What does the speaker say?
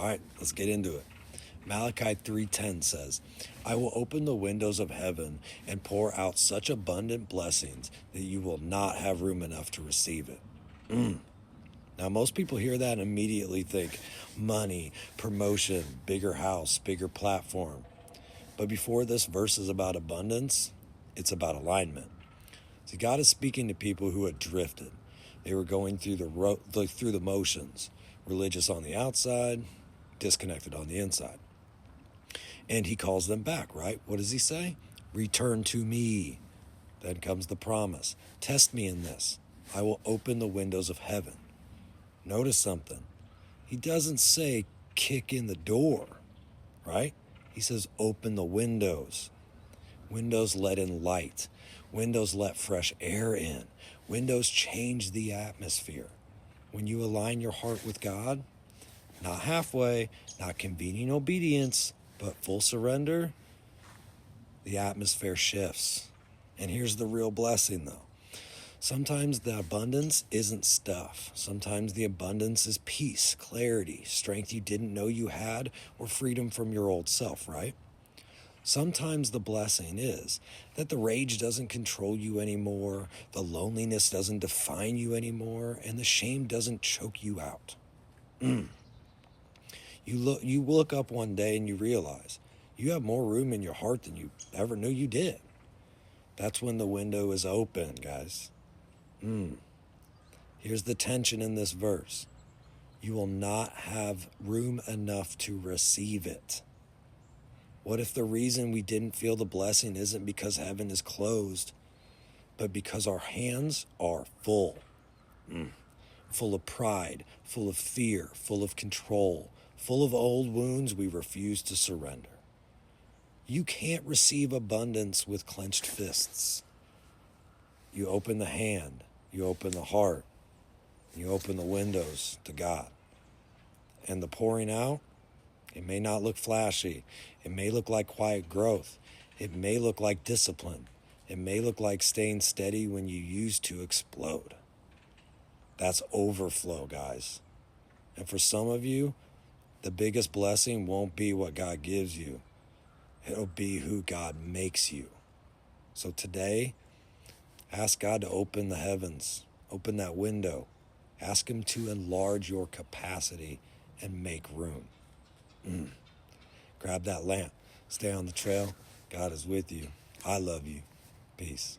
All right, let's get into it. Malachi 3:10 says, I will open the windows of heaven and pour out such abundant blessings that you will not have room enough to receive it. Now, most people hear that and immediately think money, promotion, bigger house, bigger platform. But before this verse is about abundance, it's about alignment. See, God is speaking to people who had drifted. They were going through the motions, religious on the outside, disconnected on the inside. And he calls them back, right? What does he say? Return to me. Then comes the promise. Test me in this. I will open the windows of heaven. Notice something. He doesn't say kick in the door, right? He says open the windows. Windows let in light. Windows let fresh air in. Windows change the atmosphere. When you align your heart with God, not halfway, not convenient obedience, but full surrender, the atmosphere shifts. And here's the real blessing, though. Sometimes the abundance isn't stuff. Sometimes the abundance is peace, clarity, strength you didn't know you had, or freedom from your old self, right? Sometimes the blessing is that the rage doesn't control you anymore, the loneliness doesn't define you anymore, and the shame doesn't choke you out. You look up one day and you realize you have more room in your heart than you ever knew you did. That's when the window is open, guys. Here's the tension in this verse. You will not have room enough to receive it. What if the reason we didn't feel the blessing isn't because heaven is closed, but because our hands are full? Full of pride, full of fear, full of control, full of old wounds we refuse to surrender. You can't receive abundance with clenched fists. You open the hand, you open the heart, you open the windows to God. And the pouring out, it may not look flashy. It may look like quiet growth. It may look like discipline. It may look like staying steady when you used to explode. That's overflow, guys. And for some of you, the biggest blessing won't be what God gives you. It'll be who God makes you. So today, ask God to open the heavens, open that window. Ask him to enlarge your capacity and make room. Grab that lamp. Stay on the trail. God is with you. I love you. Peace.